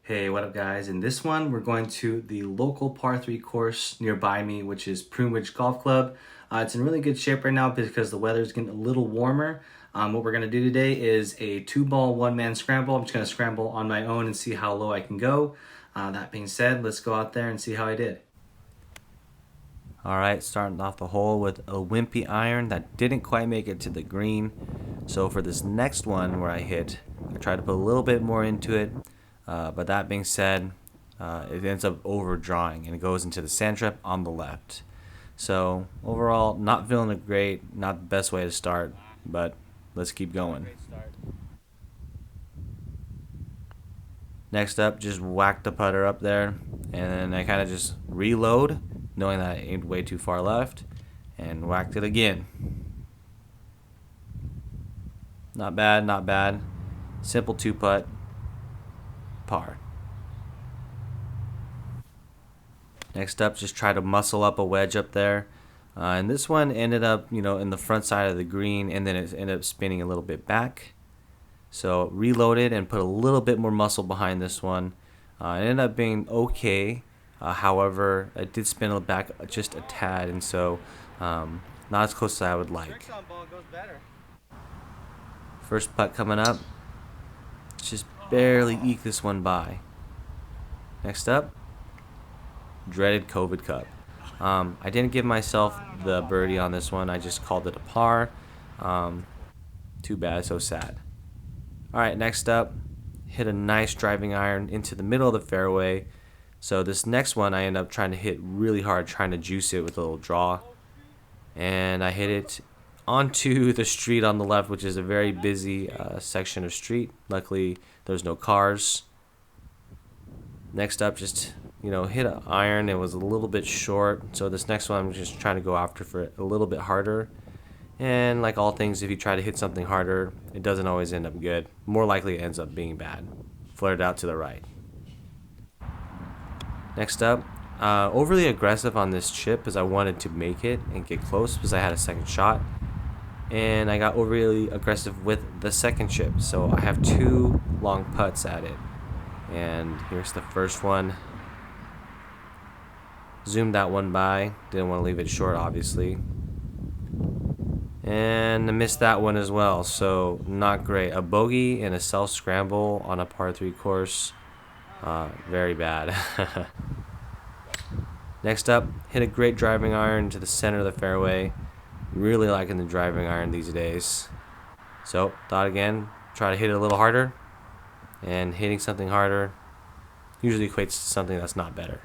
Hey, what up guys? In this one, we're going to the local par 3 course nearby me, which is Pruneridge Golf Club. It's in really good shape right now because the weather is getting a little warmer. What we're going to do today is a 2-ball, 1-man scramble. I'm just going to scramble on my own and see how low I can go. That being said, let's go out there and see how I did. Alright, starting off the hole with a wimpy iron that didn't quite make it to the green. So for this next one where I hit, I tried to put a little bit more into it. But that being said, it ends up overdrawing and it goes into the sand trap on the left. So overall, not feeling it great, not the best way to start, but let's keep going. Next up, just whack the putter up there, and then I kind of just reload, knowing that I aimed way too far left, and whacked it again. Not bad, not bad. Simple 2-putt. Par. Next up, just try to muscle up a wedge up there, and this one ended up, in the front side of the green, and then it ended up spinning a little bit back. So reloaded and put a little bit more muscle behind this one. It ended up being okay. However, it did spin back just a tad, and so not as close as I would like. First putt coming up. Just barely eke this one by. Next up, dreaded COVID Cup. I didn't give myself the birdie on this one. I just called it a par. Too bad, so sad. Alright, next up, hit a nice driving iron into the middle of the fairway. So this next one I end up trying to hit really hard, trying to juice it with a little draw. And I hit it onto the street on the left, which is a very busy section of street. Luckily, there's no cars. Next up, just hit an iron. It was a little bit short, so this next one I'm just trying to go after for it a little bit harder. And like all things, if you try to hit something harder, it doesn't always end up good. More likely, it ends up being bad. Flared out to the right. Next up, overly aggressive on this chip because I wanted to make it and get close because I had a second shot. And I got overly aggressive with the second chip, so I have 2 long putts at it. And here's the first one. Zoomed that one by, didn't want to leave it short obviously. And I missed that one as well, so not great. A bogey and a self scramble on a par 3 course, very bad. Next up, hit a great driving iron to the center of the fairway. Really liking the driving iron these days. So, thought again, try to hit it a little harder. And hitting something harder usually equates to something that's not better.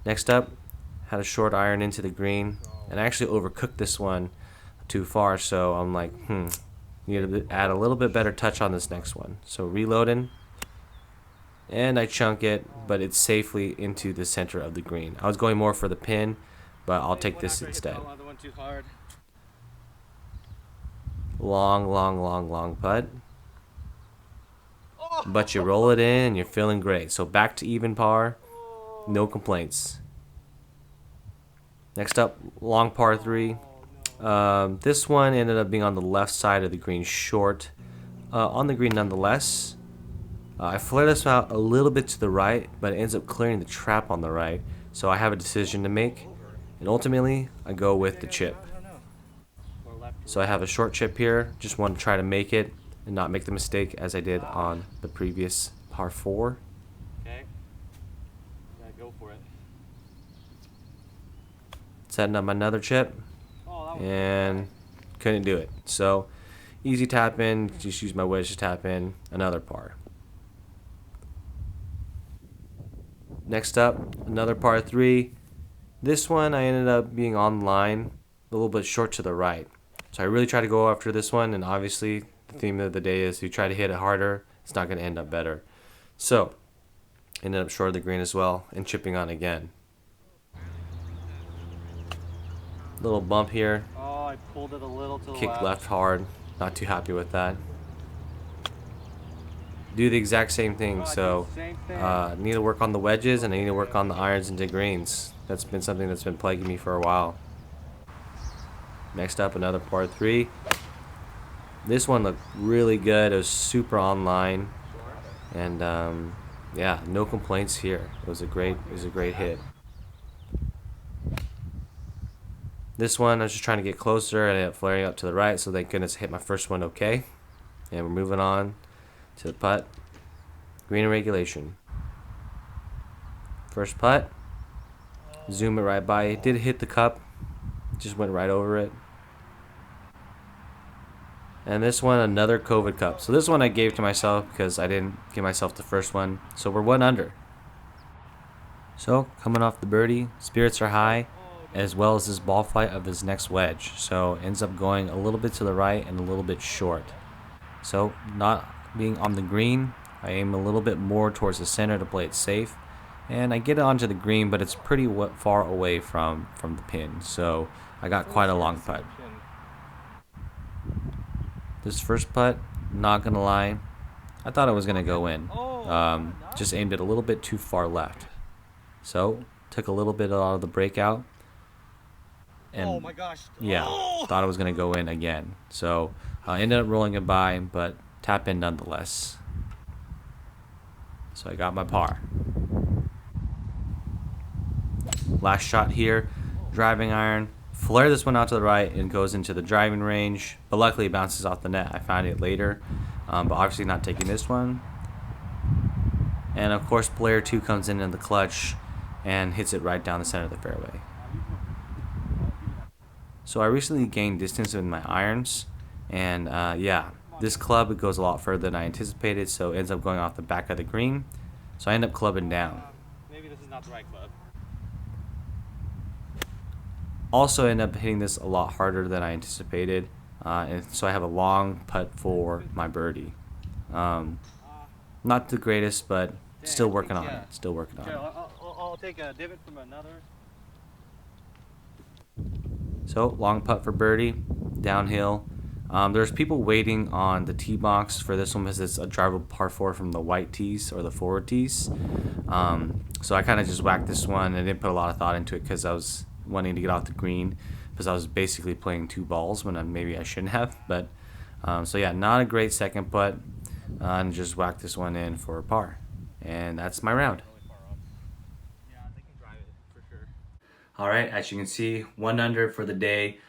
Next up, had a short iron into the green. And I actually overcooked this one too far, so I'm like, need to add a little bit better touch on this next one. So reloading. And I chunk it, but it's safely into the center of the green. I was going more for the pin, but I'll take this instead. Long putt. But you roll it in and you're feeling great. So back to even par. No complaints. Next up, long par 3. This one ended up being on the left side of the green, short. On the green nonetheless. I flared this out a little bit to the right, but it ends up clearing the trap on the right. So I have a decision to make. And ultimately, I go with the chip. So I have a short chip here. Just want to try to make it and not make the mistake as I did on the previous par 4. Okay. Yeah, go for it. Setting up another chip. And couldn't do it. So easy tap in. Just use my wedge to tap in. Another par. Next up, another par 3. This one I ended up being on line, a little bit short to the right. So I really try to go after this one, and obviously the theme of the day is you try to hit it harder, it's not going to end up better. So, ended up short of the green as well, and chipping on again. Little bump here. Oh, I pulled it a little to the Kicked left hard, not too happy with that. Do the exact same thing, so need to work on the wedges and I need to work on the irons into greens. That's been something that's been plaguing me for a while. Next up, another par 3. This one looked really good. It was super online, and yeah, no complaints here. It was a great hit. This one, I was just trying to get closer, and it ended up flaring up to the right, so thank goodness I hit my first one okay. And we're moving on to the putt. Green and regulation. First putt. Zoom it right by. It did hit the cup. Just went right over it. And this one, another COVID cup. So this one I gave to myself because I didn't give myself the first one. So we're 1 under. So coming off the birdie, spirits are high, as well as this ball flight of this next wedge. So ends up going a little bit to the right and a little bit short. So not being on the green, I aim a little bit more towards the center to play it safe. And I get it onto the green, but it's pretty far away from the pin. So I got quite a long putt. This first putt, not gonna lie, I thought it was gonna go in. Just aimed it a little bit too far left. So took a little bit out of the breakout. And yeah, thought it was gonna go in again. So I ended up rolling it by, but tap in nonetheless. So I got my par. Last shot here, driving iron. Flare this one out to the right and goes into the driving range, but luckily it bounces off the net. I found it later, but obviously not taking this one. And of course player 2 comes in the clutch and hits it right down the center of the fairway. So I recently gained distance with my irons, and yeah, this club, it goes a lot further than I anticipated, so it ends up going off the back of the green. So I end up clubbing down. Maybe this is not the right club. Also end up hitting this a lot harder than I anticipated, and so I have a long putt for my birdie. Not the greatest, but still working on it. Still working on it. I'll take a divot from another. So long putt for birdie, downhill. There's people waiting on the tee box for this one because it's a drivable par 4 from the white tees or the forward tees. So I kind of just whacked this one and didn't put a lot of thought into it because I was wanting to get off the green, because I was basically playing 2 balls when maybe I shouldn't have. But so yeah, not a great second putt, and just whacked this one in for a par, and that's my round. All right, as you can see, 1 under for the day.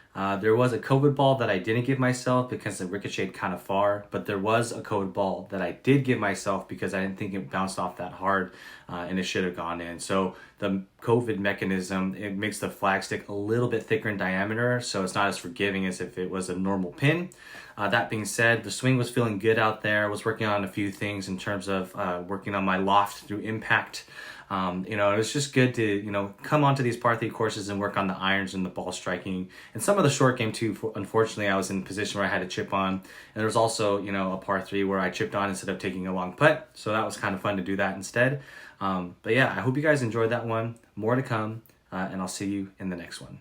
There was a COVID ball that I didn't give myself because it ricocheted kind of far, but there was a COVID ball that I did give myself because I didn't think it bounced off that hard, and it should have gone in. So the COVID mechanism, it makes the flagstick a little bit thicker in diameter, so it's not as forgiving as if it was a normal pin. That being said, the swing was feeling good out there. I was working on a few things in terms of working on my loft through impact. It was just good to, come onto these par 3 courses and work on the irons and the ball striking. And some of the short game too, unfortunately, I was in a position where I had to chip on. And there was also, a par 3 where I chipped on instead of taking a long putt. So that was kind of fun to do that instead. But yeah, I hope you guys enjoyed that one. More to come, and I'll see you in the next one.